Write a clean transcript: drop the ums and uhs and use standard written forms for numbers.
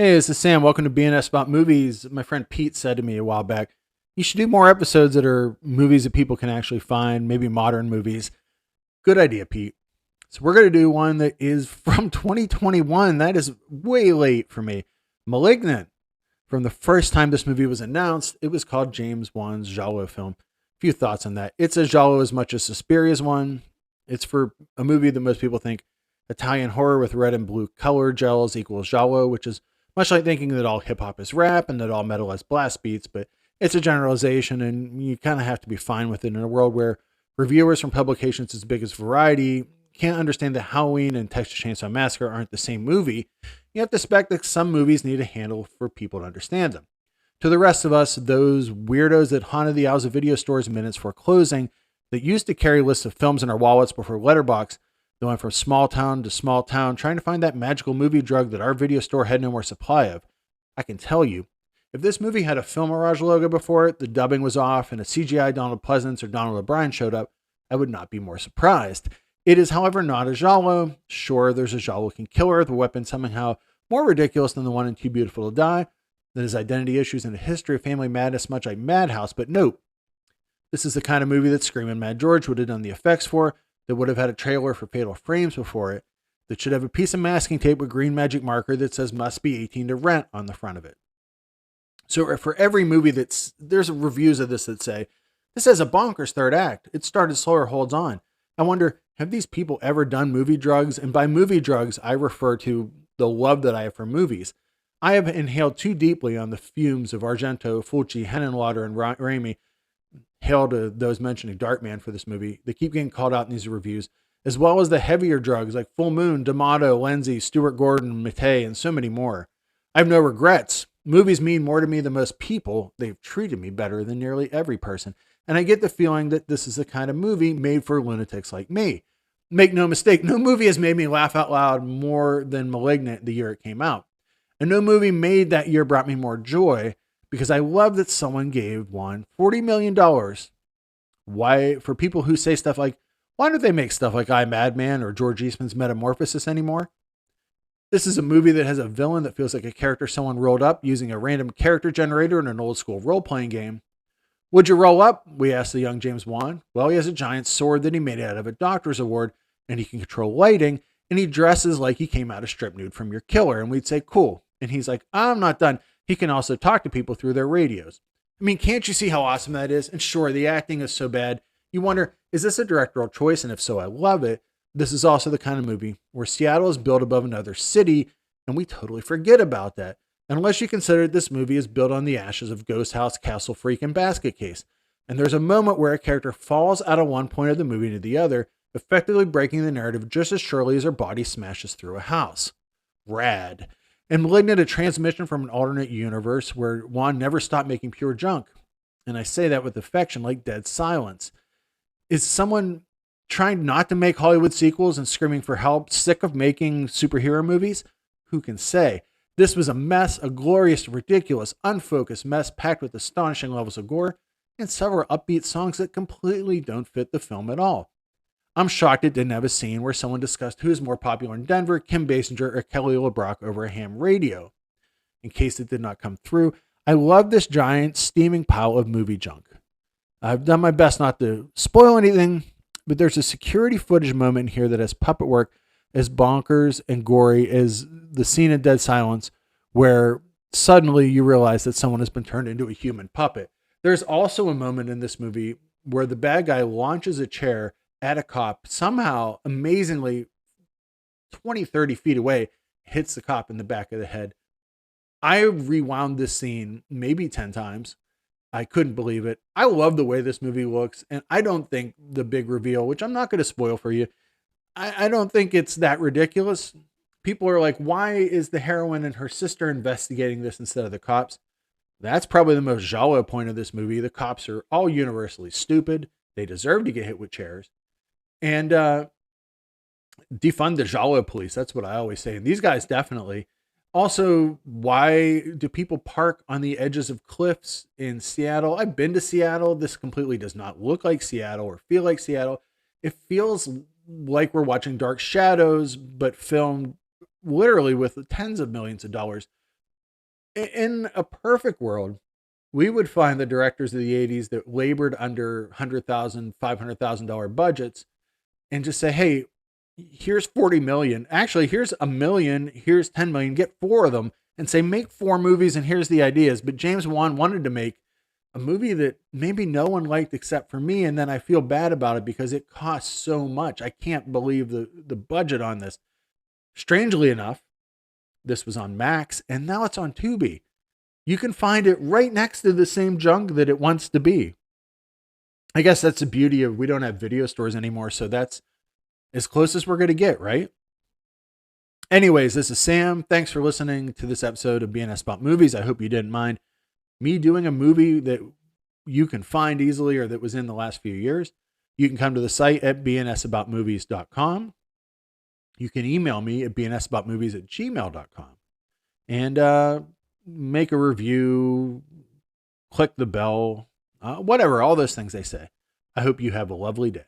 Hey, this is Sam. Welcome to BNS About Movies. My friend Pete said to me a while back, you should do more episodes that are movies that people can actually find, maybe modern movies. Good idea, Pete. So we're going to do one that is from 2021. That is way late for me. Malignant. From the first time this movie was announced, it was called James Wan's Giallo film. A few thoughts on that. It's a Giallo as much as Suspiria's one. It's for a movie that most people think Italian horror with red and blue color gels equals Giallo, which is much like thinking that all hip hop is rap and that all metal has blast beats, but it's a generalization and you kind of have to be fine with it in a world where reviewers from publications as big as Variety can't understand that Halloween and Texas Chainsaw Massacre aren't the same movie. You have to expect that some movies need a handle for people to understand them. To the rest of us, those weirdos that haunted the aisles of video stores minutes before closing, that used to carry lists of films in our wallets before Letterboxd, that went from small town to small town trying to find that magical movie drug that our video store had no more supply of. I can tell you, if this movie had a Film Mirage logo before it, the dubbing was off, and a CGI Donald Pleasance or Donald O'Brien showed up, I would not be more surprised. It is, however, not a Giallo. Sure, there's a Giallo-looking killer, the weapon somehow more ridiculous than the one in Too Beautiful to Die, that has identity issues and a history of family madness much like Madhouse, but nope. This is the kind of movie that Screamin' Mad George would have done the effects for, that would have had a trailer for Fatal Frames before it, that should have a piece of masking tape with green magic marker that says must be 18 to rent on the front of it. So for every movie there's reviews of this that say, this has a bonkers third act. It started slower, holds on. I wonder, have these people ever done movie drugs? And by movie drugs, I refer to the love that I have for movies. I have inhaled too deeply on the fumes of Argento, Fulci, Henenlotter, and Raimi. Hail to those mentioning Darkman for this movie. They keep getting called out in these reviews, as well as the heavier drugs like Full Moon, D'Amato, Lenzi, Stuart Gordon, Mattei, and so many more. I have no regrets. Movies mean more to me than most people. They've treated me better than nearly every person. And I get the feeling that this is the kind of movie made for lunatics like me. Make no mistake, no movie has made me laugh out loud more than Malignant the year it came out. And no movie made that year brought me more joy, because I love that someone gave one $40 million. Why, for people who say stuff like, why don't they make stuff like I, Madman or George Eastman's Metamorphosis anymore? This is a movie that has a villain that feels like a character someone rolled up using a random character generator in an old school role-playing game. Would you roll up? We asked the young James Wan. Well, he has a giant sword that he made out of a doctor's award, and he can control lighting, and he dresses like he came out of strip nude from your killer. And we'd say, cool. And he's like, I'm not done. He can also talk to people through their radios. I mean, can't you see how awesome that is? And sure, the acting is so bad. You wonder, is this a directorial choice? And if so, I love it. This is also the kind of movie where Seattle is built above another city, and we totally forget about that. Unless you consider this movie is built on the ashes of Ghost House, Castle Freak, and Basket Case. And there's a moment where a character falls out of one point of the movie to the other, effectively breaking the narrative just as surely as her body smashes through a house. Rad. And Malignant, a transmission from an alternate universe where Juan never stopped making pure junk. And I say that with affection, like dead silence. Is someone trying not to make Hollywood sequels and screaming for help, sick of making superhero movies? Who can say? This was a mess, a glorious, ridiculous, unfocused mess packed with astonishing levels of gore and several upbeat songs that completely don't fit the film at all. I'm shocked it didn't have a scene where someone discussed who is more popular in Denver, Kim Basinger or Kelly LeBrock over a ham radio. In case it did not come through, I love this giant steaming pile of movie junk. I've done my best not to spoil anything, but there's a security footage moment here that has puppet work as bonkers and gory as the scene in Dead Silence, where suddenly you realize that someone has been turned into a human puppet. There's also a moment in this movie where the bad guy launches a chair at a cop, somehow, amazingly, 20, 30 feet away, hits the cop in the back of the head. I rewound this scene maybe 10 times. I couldn't believe it. I love the way this movie looks, and I don't think the big reveal, which I'm not going to spoil for you, I don't think it's that ridiculous. People are like, why is the heroine and her sister investigating this instead of the cops? That's probably the most Giallo point of this movie. The cops are all universally stupid. They deserve to get hit with chairs. And defund the Giallo police. That's what I always say. And these guys definitely. Also, why do people park on the edges of cliffs in Seattle? I've been to Seattle. This completely does not look like Seattle or feel like Seattle. It feels like we're watching Dark Shadows, but filmed literally with tens of millions of dollars. In a perfect world, we would find the directors of the 80s that labored under $100,000, $500,000 budgets and just say, hey, here's 40 million. Actually, here's a million. Here's 10 million. Get four of them and say, make four movies and here's the ideas. But James Wan wanted to make a movie that maybe no one liked except for me. And then I feel bad about it because it costs so much. I can't believe the budget on this. Strangely enough, this was on Max and now it's on Tubi. You can find it right next to the same junk that it wants to be. I guess that's the beauty of we don't have video stores anymore. So that's as close as we're going to get, right? Anyways, this is Sam. Thanks for listening to this episode of BNS About Movies. I hope you didn't mind me doing a movie that you can find easily or that was in the last few years. You can come to the site at bnsaboutmovies.com. You can email me at bnsaboutmovies@gmail.com and make a review, click the bell, whatever, all those things they say. I hope you have a lovely day.